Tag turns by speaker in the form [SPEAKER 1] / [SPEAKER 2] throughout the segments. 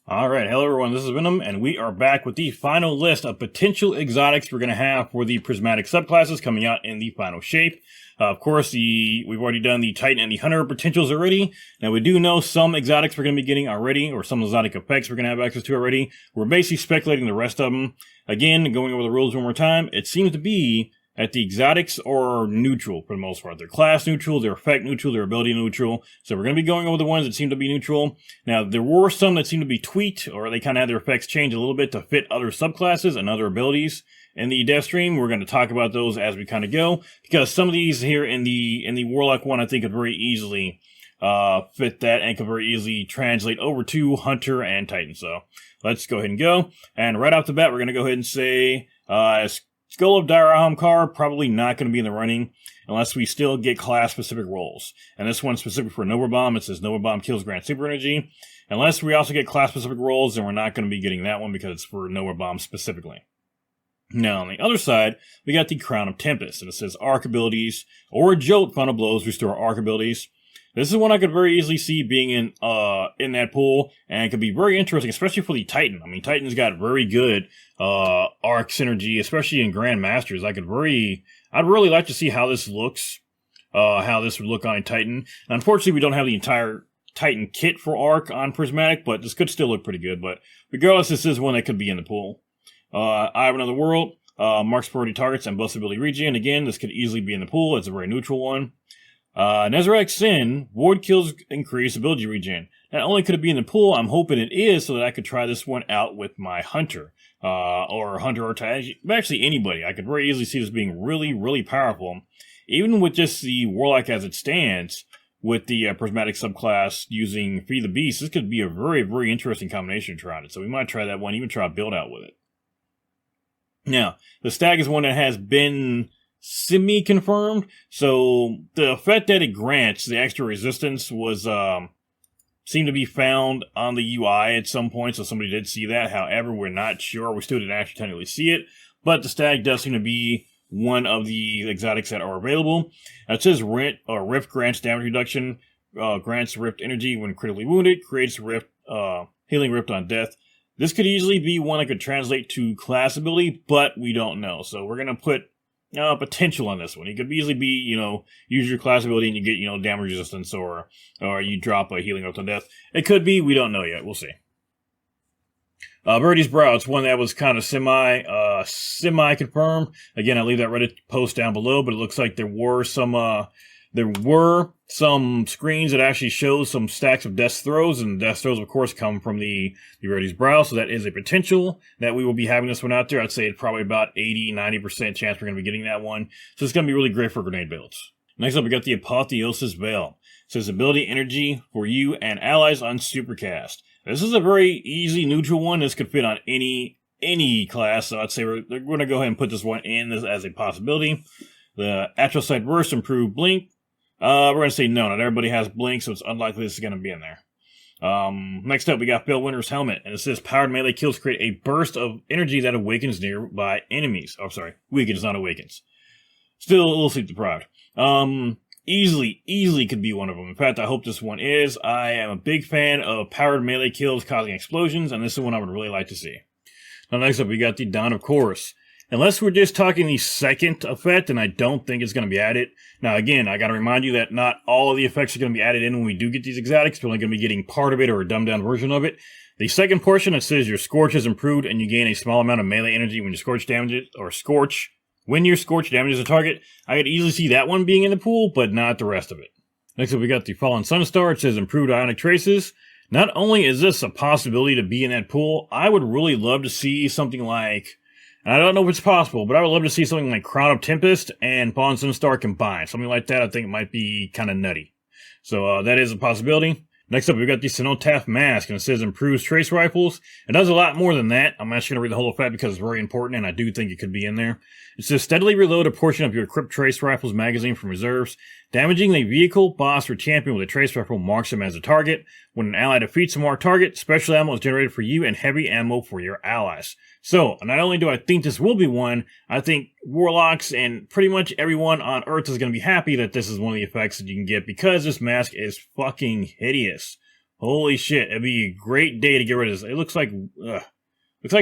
[SPEAKER 1] Alright, hello everyone, this is Venom, and we are back with the final list of potential exotics we're going to have for the prismatic subclasses coming out in the final shape. Of course, we've already done the Titan and the Hunter potentials already. Now, we do know some exotics we're going to be getting already, or some exotic effects we're going to have access to already. We're basically speculating the rest of them. Again, going over the rules one more time, it seems to be that the exotics are neutral for the most part. They're class neutral, they're effect neutral, they're ability neutral. So we're going to be going over the ones that seem to be neutral. Now, there were some that seem to be tweaked, or they kind of had their effects change a little bit to fit other subclasses and other abilities. In the dev stream, we're going to talk about those as we kind of go, because some of these here in the Warlock one, I think, could very easily fit that and could very easily translate over to Hunter and Titan. So let's go ahead and go. And right off the bat, we're going to go ahead and say Skull of Dire Ahamkar, probably not going to be in the running unless we still get class-specific roles. And this one's specific for Nova Bomb. It says Nova Bomb kills Grant Super Energy. Unless we also get class-specific roles, then we're not going to be getting that one because it's for Nova Bomb specifically. Now, on the other side, we got the Crown of Tempest, and it says Arc Abilities or Jolt Final Blows restore Arc Abilities. This is one I could very easily see being in that pool, and it could be very interesting, especially for the Titan. I mean, Titan's got very good arc synergy, especially in Grandmasters. I'd really like to see how this looks, how this would look on a Titan. And unfortunately, we don't have the entire Titan kit for arc on Prismatic, but this could still look pretty good. But regardless, this is one that could be in the pool. Eye of Another World, marks priority targets and buffs ability regen. Again, this could easily be in the pool. It's a very neutral one. Nezarec Sin, Void Kills increase ability regen. Not only could it be in the pool, I'm hoping it is so that I could try this one out with my Hunter. Or Hunter or Titan. Actually, anybody. I could very easily see this being really, really powerful. Even with just the Warlock as it stands, with the Prismatic subclass using Feed the Beast, this could be a very, very interesting combination to try it. So we might try that one, even try a build out with it. Now, the Stag is one that has been semi-confirmed, so the effect that it grants, the extra resistance, was seemed to be found on the UI at some point, so somebody did see that. However, we're not sure. We still didn't actually technically see it, but the Stag does seem to be one of the exotics that are available. Now, it says Rift grants damage reduction, grants Rift energy when critically wounded, creates Rift, healing Rift on death. This could easily be one that could translate to class ability, but we don't know. So we're going to put potential on this one. It could easily be, use your class ability and you get, damage resistance, or you drop a healing up to death. It could be, we don't know yet. We'll see. Birdie's Brow, it's one that was kind of semi-confirmed. Again, I'll leave that Reddit post down below, but it looks like there were some screens that actually show some stacks of Death Throws, and Death Throws, of course, come from the Birdie's Brow, so that is a potential that we will be having this one out there. I'd say it's probably about 80-90% chance we're going to be getting that one, so it's going to be really great for grenade builds. Next up, we got the Apotheosis Veil. It says ability energy for you and allies on Supercast. This is a very easy neutral one. This could fit on any class, so I'd say we're going to go ahead and put this one in as a possibility. The Atrocyte Burst, improved blink. We're going to say no, not everybody has blink, so it's unlikely this is going to be in there. Next up, we got Bellwinter's Helmet, and it says powered melee kills create a burst of energy that awakens nearby enemies. Oh, sorry, weakens, not awakens. Still a little sleep deprived. Easily could be one of them. In fact, I hope this one is. I am a big fan of powered melee kills causing explosions, and this is one I would really like to see. Now, next up, we got the Dawn of Chorus. Unless we're just talking the second effect, and I don't think it's going to be added. Now, again, I got to remind you that not all of the effects are going to be added in when we do get these exotics. We're only going to be getting part of it or a dumbed-down version of it. The second portion, it says your Scorch is improved, and you gain a small amount of melee energy when you Scorch damages, when your Scorch damages a target. I could easily see that one being in the pool, but not the rest of it. Next up, we got the Fallen Sunstar. It says improved ionic traces. Not only is this a possibility to be in that pool, I would really love to see something like, and I don't know if it's possible, but I would love to see something like Crown of Tempest and Fallen Sunstar combined. Something like that I think might be kind of nutty. So that is a possibility. Next up, we've got the Cenotaph Mask, and it says improves trace rifles. It does a lot more than that. I'm actually going to read the whole effect because it's very important, and I do think it could be in there. It says steadily reload a portion of your equipped trace rifles magazine from reserves. Damaging a vehicle, boss, or champion with a trace rifle marks them as a target. When an ally defeats a marked target, special ammo is generated for you and heavy ammo for your allies. So, not only do I think this will be one, I think Warlocks and pretty much everyone on Earth is going to be happy that this is one of the effects that you can get because this mask is fucking hideous. Holy shit, it'd be a great day to get rid of this. It looks like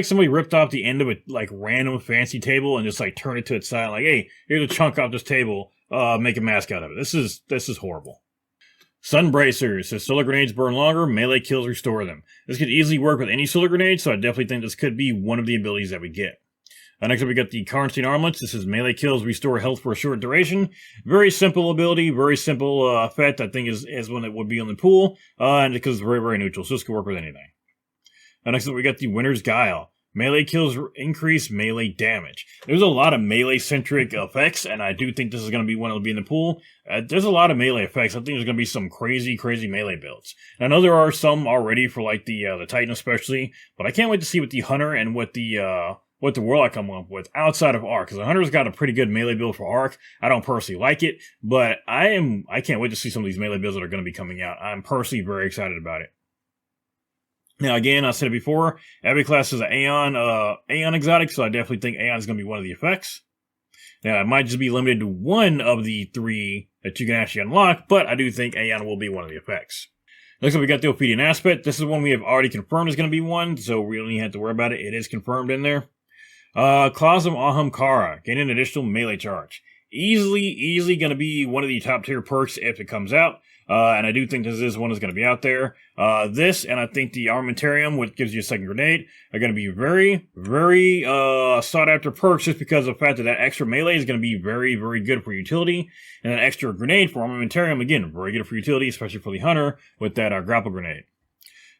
[SPEAKER 1] somebody ripped off the end of a like random fancy table and just like turned it to its side. Like, hey, here's a chunk off this table. Make a mask out of it. This is horrible. Sun Bracers says solar grenades burn longer, melee kills restore them. This could easily work with any solar grenade, so I definitely think this could be one of the abilities that we get. Next up, we got the Karnstein Armlets. This is melee kills, restore health for a short duration. Very simple ability, very simple effect. I think is one that would be on the pool, and because it's very, very neutral, so this could work with anything. Next up, we got the Winter's Guile. Melee kills increase melee damage. There's a lot of melee-centric effects, and I do think this is going to be one that will be in the pool. There's a lot of melee effects. I think there's going to be some crazy, crazy melee builds. And I know there are some already for like the Titan especially, but I can't wait to see what the Hunter and what the Warlock come up with outside of Arc, because the Hunter's got a pretty good melee build for Arc. I don't personally like it, but I can't wait to see some of these melee builds that are going to be coming out. I'm personally very excited about it. Now, again, I said it before, every class is an Aeon exotic, so I definitely think Aeon is going to be one of the effects. Now, it might just be limited to one of the 3 that you can actually unlock, but I do think Aeon will be one of the effects. Next up, we got the Ophidian Aspect. This is one we have already confirmed is going to be one, so we don't even have to worry about it. It is confirmed in there. Claws of Ahamkara, gain an additional melee charge. Easily going to be one of the top tier perks if it comes out. And I do think this is one that's going to be out there. This, and I think the Armamentarium, which gives you a second grenade, are going to be very, very sought after perks just because of the fact that that extra melee is going to be very, very good for utility. And that extra grenade for Armamentarium, again, very good for utility, especially for the Hunter with that grapple grenade.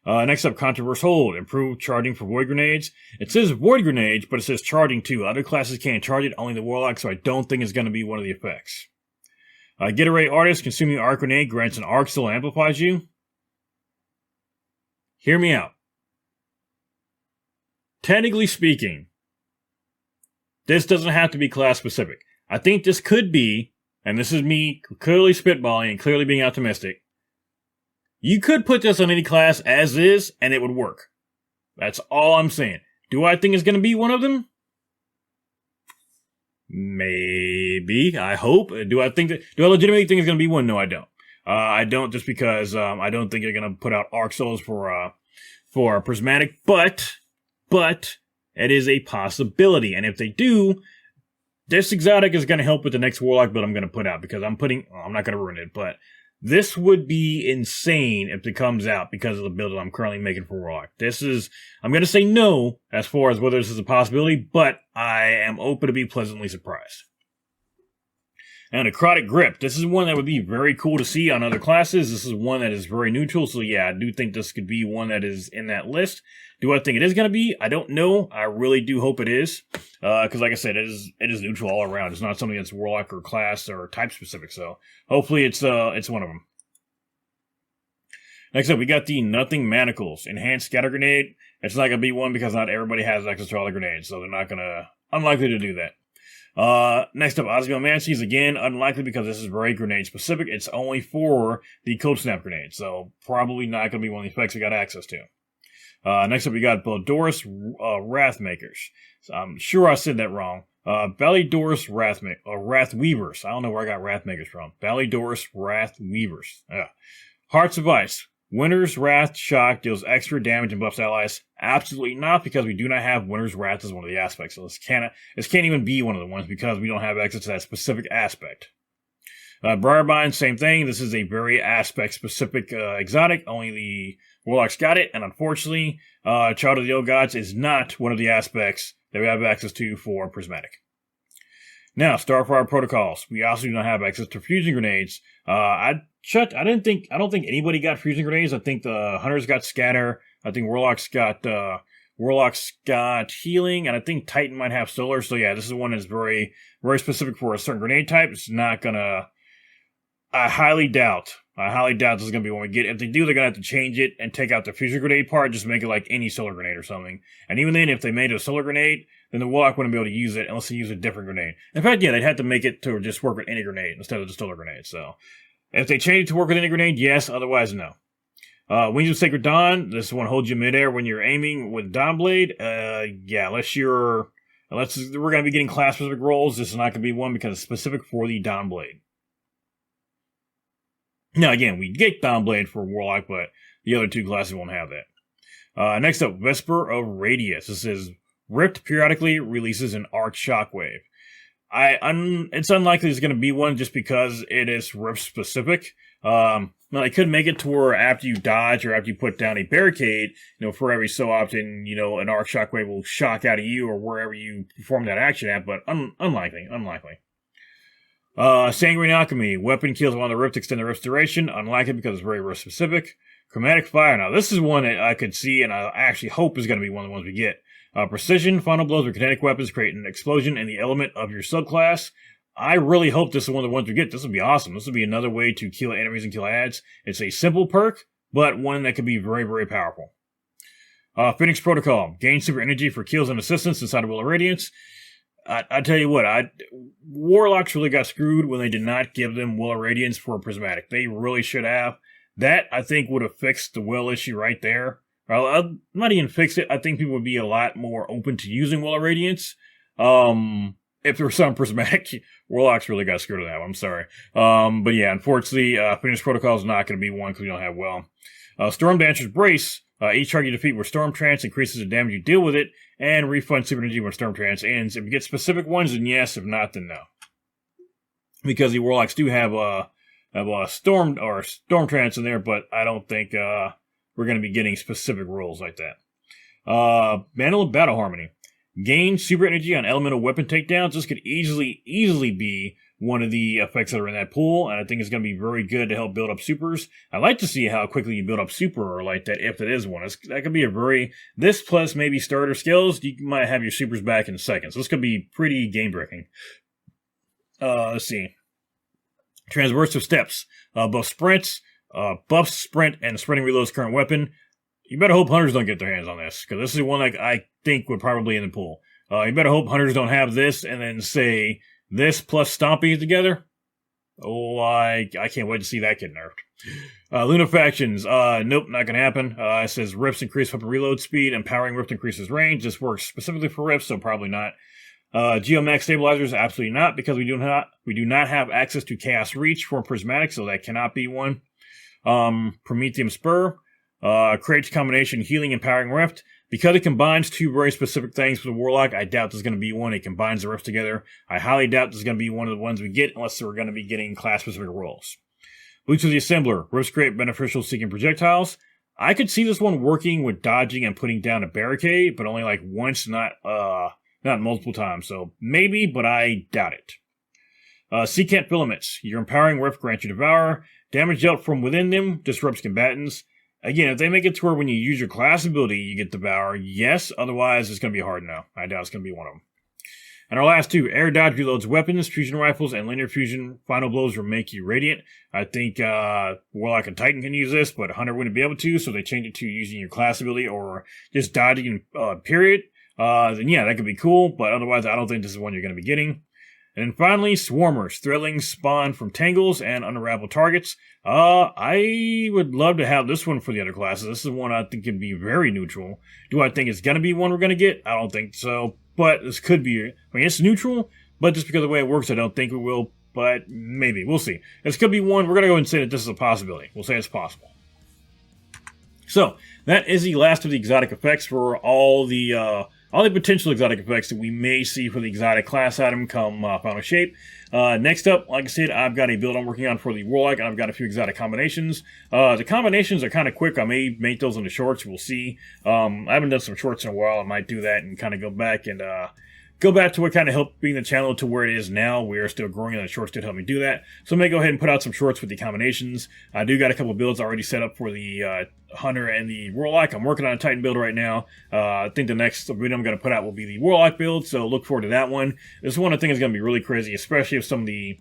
[SPEAKER 1] Next up, Controverse Hold. Improved charging for Void Grenades. It says Void Grenades, but it says charging too. Other classes can't charge it, only the Warlock, so I don't think it's going to be one of the effects. Get Array Artist. Consuming Arc Grenade grants an arc still amplifies you. Hear me out. Technically speaking, this doesn't have to be class specific. I think this could be, and this is me clearly spitballing and clearly being optimistic, you could put this on any class as is, and it would work. That's all I'm saying. Do I think it's going to be one of them? Maybe. I hope. Do I legitimately think it's going to be one? No, I don't. I don't, just because I don't think they're going to put out Arc Souls for Prismatic, but it is a possibility. And if they do, this exotic is going to help with the next Warlock build I'm going to put out, because I'm not going to ruin it, but this would be insane if it comes out because of the build that I'm currently making for Warlock. I'm going to say no as far as whether this is a possibility, but I am open to be pleasantly surprised. And Necrotic Grip. This is one that would be very cool to see on other classes. This is one that is very neutral, so yeah, I do think this could be one that is in that list. Do I think it is going to be? I don't know. I really do hope it is. Because like I said, it is neutral all around. It's not something that's Warlock or class or type specific, so hopefully it's one of them. Next up, we got the Nothing Manacles. Enhanced Scatter Grenade. It's not going to be one because not everybody has access to all the grenades, so they're not going to, unlikely to do that. Next up, Osmiomancies, again, unlikely because this is very grenade specific. It's only for the Cold Snap grenade, so probably not going to be one of the effects we got access to. Next up, we got Baldoris Wrathmakers. So I'm sure I said that wrong. Baldoris Wrathweavers. I don't know where I got Wrathmakers from. Baldoris Wrathweavers. Hearts of Ice. Winter's Wrath Shock deals extra damage and buffs allies. Absolutely not, because we do not have Winter's Wrath as one of the aspects. So this can't even be one of the ones because we don't have access to that specific aspect. Briarbind, same thing. This is a very aspect-specific exotic. Only the Warlocks got it, and unfortunately, Child of the Old Gods is not one of the aspects that we have access to for Prismatic. Now, Starfire Protocols. We also do not have access to fusion grenades. I don't think anybody got fusion grenades. I think the Hunters got Scatter. I think Warlocks got Healing, and I think Titan might have Solar. So yeah, this is one that's very, very specific for a certain grenade type. It's not gonna. I highly doubt this is gonna be one we get. If they do, they're gonna have to change it and take out the fusion grenade part, just make it like any solar grenade or something. And even then, if they made it a solar grenade, then the Warlock wouldn't be able to use it unless they use a different grenade. In fact, yeah, they'd have to make it to just work with any grenade instead of the solar grenade. So if they change it to work with any grenade, yes. Otherwise, no. Wings of Sacred Dawn. This one holds you midair when you're aiming with Dawn Blade. Yeah, unless we're gonna be getting class specific rolls, this is not gonna be one because it's specific for the Dawn Blade. Now, again, we get Dawn Blade for Warlock, but The other two classes won't have that. Next up, Whisper of Radius. This is Rift periodically releases an arc shockwave. It's unlikely there's going to be one just because it is Rift specific. I could make it to where after you dodge or after you put down a barricade, for every so often, an arc shockwave will shock out of you or wherever you perform that action at, but unlikely. Sanguine Alchemy. Weapon kills while on the Rift, extend the Rift's duration. Unlikely because it's very Rift specific. Chromatic Fire. Now, this is one that I could see and I actually hope is going to be one of the ones we get. Precision, final blows with kinetic weapons create an explosion in the element of your subclass. I really hope this is one of the ones we get. This would be awesome. This would be another way to kill enemies and kill ads. It's a simple perk, but one that could be very, very powerful. Phoenix Protocol. Gain super energy for kills and assistance inside of Will of Radiance. I tell you what, Warlocks really got screwed when they did not give them Will of Radiance for Prismatic. They really should have. That, I think, would have fixed the Will issue right there. I'll not even fix it. I think people would be a lot more open to using Will of Radiance. If there was some Prismatic, Warlocks really got screwed on that one. I'm sorry. But yeah, unfortunately, Phoenix Protocol is not going to be one because we don't have Will. Storm Dancer's Brace. Each target you defeat with Storm Trance increases the damage you deal with it, and refund super energy when Storm Trance ends. If you get specific ones, then yes. If not, then no. Because the Warlocks do have a Storm Trance in there, but I don't think we're going to be getting specific rules like that. Mantle of Battle Harmony. Gain super energy on elemental weapon takedowns. This could easily be one of the effects that are in that pool, and I think it's going to be very good to help build up supers. I'd like to see how quickly you build up super or like that if it is one. That could be this plus maybe starter skills, you might have your supers back in seconds. So this could be pretty game-breaking. Let's see. Transversive Steps. Buffs sprint and sprinting reloads current weapon. You better hope hunters don't get their hands on this, because this is one that I think would probably in the pool. You better hope hunters don't have this and then say this plus Stompy together. Oh, I can't wait to see that get nerfed. Lunafactions. Nope, not going to happen. It says Rifts increase weapon reload speed, empowering Rift increases range. This works specifically for Rifts, so probably not. Geomax Stabilizers, absolutely not, because we do not have access to Chaos Reach for Prismatic, so that cannot be one. Prometheum Spur. Creates combination healing and powering Rift. Because it combines two very specific things for the Warlock, I doubt there's going to be one. It combines the Rifts together. I highly doubt there's going to be one of the ones we get unless we're going to be getting class-specific roles. Boots of the Assembler. Rifts create beneficial seeking projectiles. I could see this one working with dodging and putting down a barricade, but only like once, not multiple times. So maybe, but I doubt it. Secant Filaments. Your empowering Rift grants you Devour. Damage dealt from within them disrupts combatants. Again, if they make it to where when you use your class ability, you get Devour, yes. Otherwise, it's going to be hard no. I doubt it's going to be one of them. And our last two, Air Dodge reloads weapons, fusion rifles, and linear fusion final blows will make you radiant. I think Warlock and Titan can use this, but Hunter wouldn't be able to, so they changed it to using your class ability or just dodging, period. Then yeah, that could be cool, but otherwise I don't think this is one you're going to be getting. And then finally, Swarmers. Thrillings spawn from tangles and unravel targets. I would love to have this one for the other classes. This is one I think could be very neutral. Do I think it's going to be one we're going to get? I don't think so. But this could be, it's neutral, but just because of the way it works, I don't think we will. But maybe. We'll see. This could be one. We're going to go ahead and say that this is a possibility. We'll say it's possible. So, that is the last of the exotic effects for all the potential exotic effects that we may see for the exotic class item come final shape. Next up, like I said, I've got a build I'm working on for the Warlock, and I've got a few exotic combinations. The combinations are kind of quick. I may make those in the shorts. We'll see. I haven't done some shorts in a while. I might do that and kind of go back to what kind of helped bring the channel to where it is now. We are still growing, and the shorts did help me do that. So I may go ahead and put out some shorts with the combinations. I do got a couple of builds already set up for the Hunter and the Warlock. I'm working on a Titan build right now. I think the next video I'm going to put out will be the Warlock build, so look forward to that one. This one I think is going to be really crazy, especially if some of the...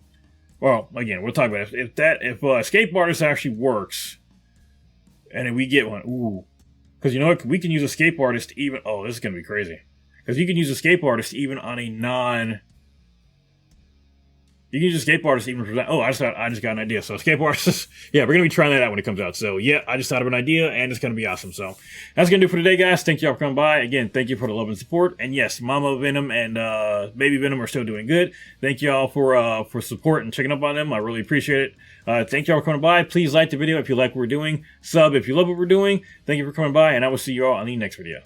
[SPEAKER 1] Well, again, we'll talk about it. If Escape Artist actually works, and if we get one, ooh. Because you know what? We can use Escape Artist even... Oh, this is going to be crazy. Because you can use Escape Artist even on a You can use escape artist even for that. Oh, I just got an idea. So escape artist, yeah, we're gonna be trying that out when it comes out. So yeah, I just thought of an idea, and it's gonna be awesome. So that's gonna do it for today, guys. Thank y'all for coming by. Again, thank you for the love and support. And yes, Mama Venom and Baby Venom are still doing good. Thank y'all for support and checking up on them. I really appreciate it. Thank y'all for coming by. Please like the video if you like what we're doing. Sub if you love what we're doing. Thank you for coming by, and I will see you all on the next video.